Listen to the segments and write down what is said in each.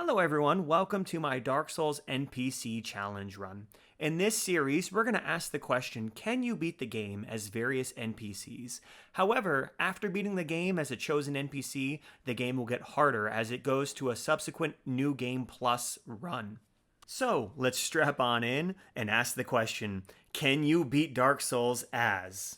Hello everyone, welcome to my Dark Souls NPC challenge run. In this series, we're going to ask the question, can you beat the game as various NPCs? However, after beating the game as a chosen NPC, the game will get harder as it goes to a subsequent New Game Plus run. So, let's strap on in and ask the question, can you beat Dark Souls as...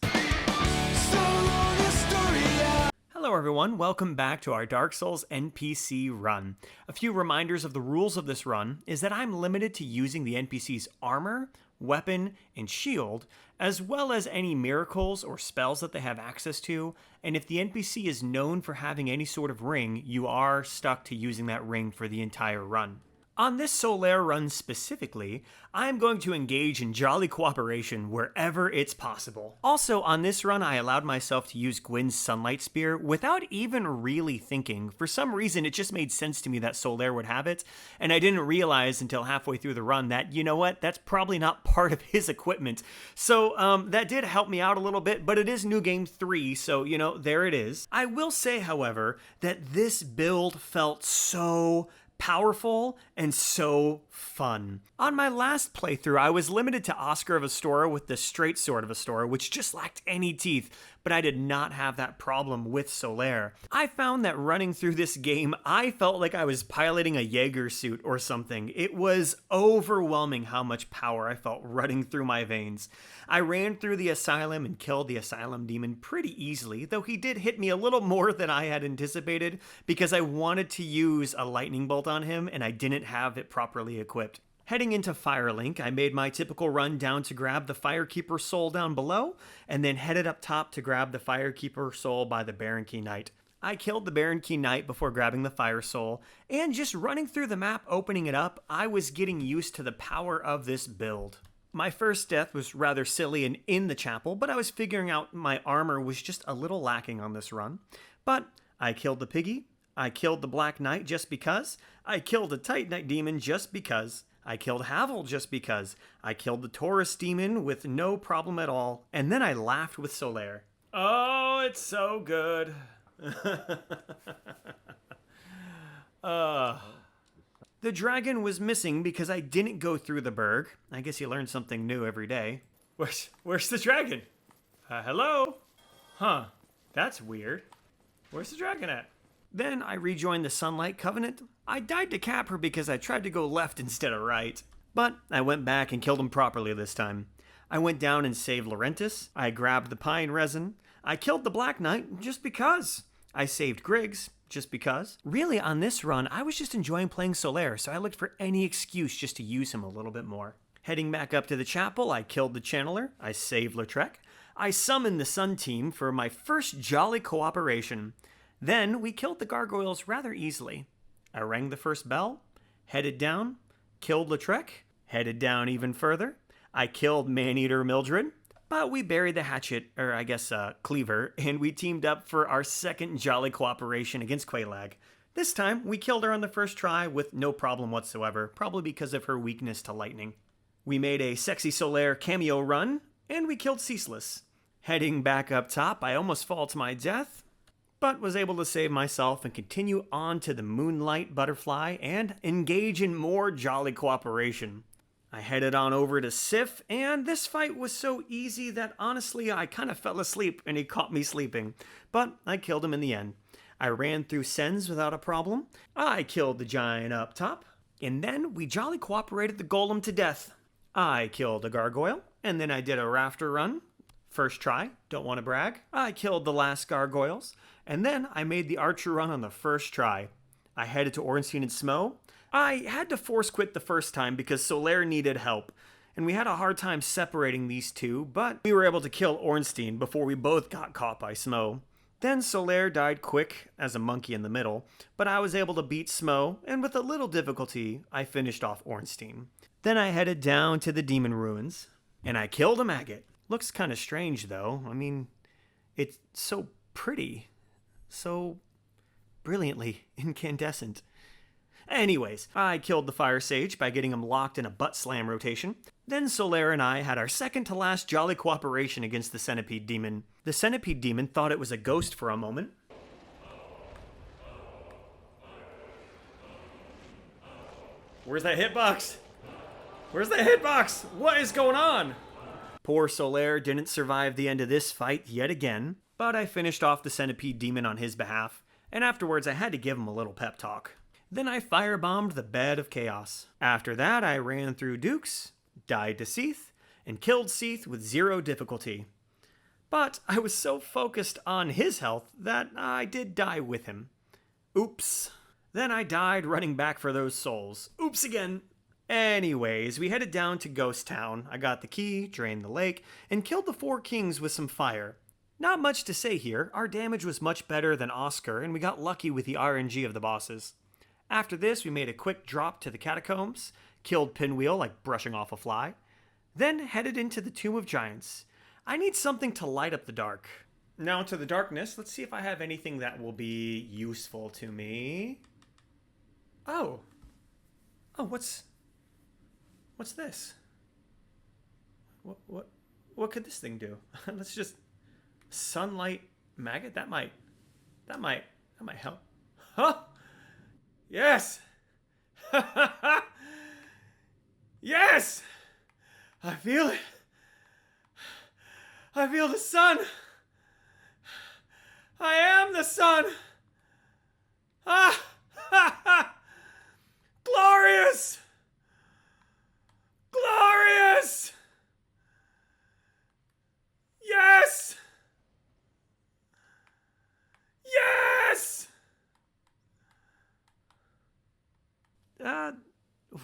Hello everyone, welcome back to our Dark Souls NPC run. A few reminders of the rules of this run is that I'm limited to using the NPC's armor, weapon, and shield, as well as any miracles or spells that they have access to, and if the NPC is known for having any sort of ring, you are stuck to using that ring for the entire run. On this Solaire run specifically, I am going to engage in jolly cooperation wherever it's possible. Also, on this run, I allowed myself to use Gwyn's Sunlight Spear without even really thinking. For some reason, it just made sense to me that Solaire would have it, and I didn't realize until halfway through the run that, you know what, that's probably not part of his equipment. So, that did help me out a little bit, but it is New Game 3, so, you know, there it is. I will say, however, that this build felt so powerful and so fun. On my last playthrough, I was limited to Oscar of Astora with the straight sword of Astora, which just lacked any teeth, but I did not have that problem with Solaire. I found that running through this game, I felt like I was piloting a Jaeger suit or something. It was overwhelming how much power I felt running through my veins. I ran through the asylum and killed the asylum demon pretty easily, though he did hit me a little more than I had anticipated because I wanted to use a lightning bolt on him and I didn't have it properly equipped. Heading into Firelink, I made my typical run down to grab the Firekeeper soul down below, and then headed up top to grab the Firekeeper soul by the Baron Key Knight. I killed the Baron Key Knight before grabbing the Fire Soul, and just running through the map, opening it up, I was getting used to the power of this build. My first death was rather silly and in the chapel, but I was figuring out my armor was just a little lacking on this run. But I killed the Piggy, I killed the Black Knight just because, I killed the Titanite Demon just because, I killed Havel just because, I killed the Taurus Demon with no problem at all, and then I laughed with Solaire. Oh, it's so good. The dragon was missing because I didn't go through the Berg. I guess you learn something new every day. Where's the dragon? Hello? Huh, that's weird. Where's the dragon at? Then I rejoined the Sunlight Covenant. I died to Capra because I tried to go left instead of right. But I went back and killed him properly this time. I went down and saved Laurentis. I grabbed the Pine Resin. I killed the Black Knight just because. I saved Griggs just because. Really, on this run, I was just enjoying playing Solaire, so I looked for any excuse just to use him a little bit more. Heading back up to the chapel, I killed the Channeler. I saved Lautrec. I summoned the Sun Team for my first jolly cooperation. Then we killed the gargoyles rather easily. I rang the first bell, headed down, killed Lautrec, headed down even further. I killed Maneater Mildred, but we buried the hatchet, or I guess cleaver, and we teamed up for our second jolly cooperation against Quelaag. This time, we killed her on the first try with no problem whatsoever, probably because of her weakness to lightning. We made a sexy Solaire cameo run, and we killed Ceaseless. Heading back up top, I almost fall to my death, but was able to save myself and continue on to the Moonlight Butterfly and engage in more jolly cooperation. I headed on over to Sif, and this fight was so easy that honestly I kind of fell asleep and he caught me sleeping, but I killed him in the end. I ran through Sens without a problem, I killed the giant up top, and then we jolly cooperated the golem to death. I killed a gargoyle, and then I did a rafter run. First try, don't want to brag. I killed the last gargoyles, and then I made the archer run on the first try. I headed to Ornstein and Smo. I had to force quit the first time because Solaire needed help, and we had a hard time separating these two, but we were able to kill Ornstein before we both got caught by Smo. Then Solaire died quick as a monkey in the middle, but I was able to beat Smo, and with a little difficulty, I finished off Ornstein. Then I headed down to the Demon Ruins, and I killed a maggot. Looks kind of strange though. I mean, it's so pretty. So brilliantly incandescent. Anyways, I killed the Fire Sage by getting him locked in a butt slam rotation. Then Solaire and I had our second to last jolly cooperation against the Centipede Demon. The Centipede Demon thought it was a ghost for a moment, Where's that hitbox? Where's that hitbox? What is going on? Poor Solaire didn't survive the end of this fight yet again, but I finished off the centipede demon on his behalf, and afterwards I had to give him a little pep talk. Then I firebombed the bed of chaos. After that, I ran through Dukes, died to Seath, and killed Seath with 0 difficulty. But I was so focused on his health that I did die with him. Oops. Then I died running back for those souls. Oops again. Anyways, we headed down to Ghost Town. I got the key, drained the lake, and killed the 4 kings with some fire. Not much to say here. Our damage was much better than Oscar, and we got lucky with the RNG of the bosses. After this, we made a quick drop to the catacombs, killed Pinwheel like brushing off a fly, then headed into the Tomb of Giants. I need something to light up the dark. Now to the darkness. Let's see if I have anything that will be useful to me. Oh, what's this? What could this thing do? Let's just sunlight maggot. That might help. Huh? Yes. Yes. I feel it. I feel the sun. I am the sun. Ah! Ha ha! Glorious! Glorious! Yes! Yes!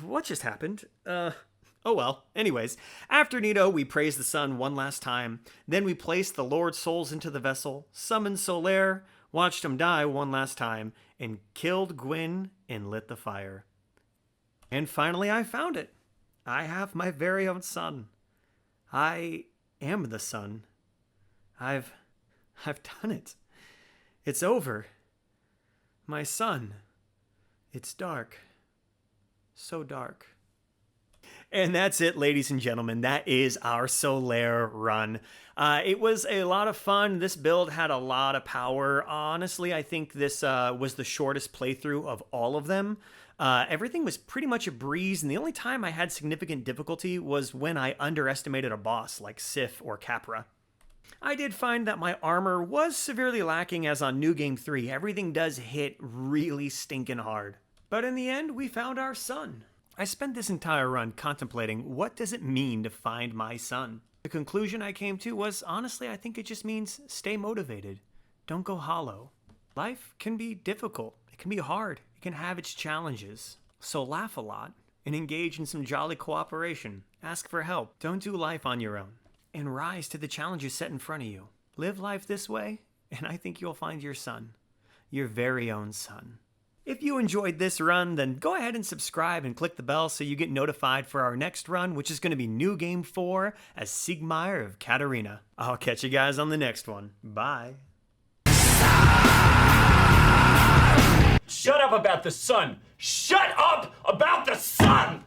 What just happened? Oh well. Anyways, after Nito, we praised the sun one last time. Then we placed the Lord's souls into the vessel, summoned Solaire, watched him die one last time, and killed Gwyn and lit the fire. And finally I found it. I have my very own sun. I am the sun. I've done it. It's over. My sun. It's dark. So dark. And that's it, ladies and gentlemen. That is our Solaire run. It was a lot of fun. This build had a lot of power. Honestly, I think this was the shortest playthrough of all of them. Everything was pretty much a breeze, and the only time I had significant difficulty was when I underestimated a boss like Sif or Capra. I did find that my armor was severely lacking, as on New Game 3, everything does hit really stinking hard. But in the end, we found our sun. I spent this entire run contemplating, what does it mean to find my sun? The conclusion I came to was, honestly, I think it just means stay motivated. Don't go hollow. Life can be difficult. It can be hard. It can have its challenges. So laugh a lot and engage in some jolly cooperation. Ask for help. Don't do life on your own. And rise to the challenges set in front of you. Live life this way, and I think you'll find your sun. Your very own sun. If you enjoyed this run, then go ahead and subscribe and click the bell so you get notified for our next run, which is going to be New Game 4 as Seigmeyer of Catarania. I'll catch you guys on the next one. Bye. Shut up about the sun! Shut up about the sun!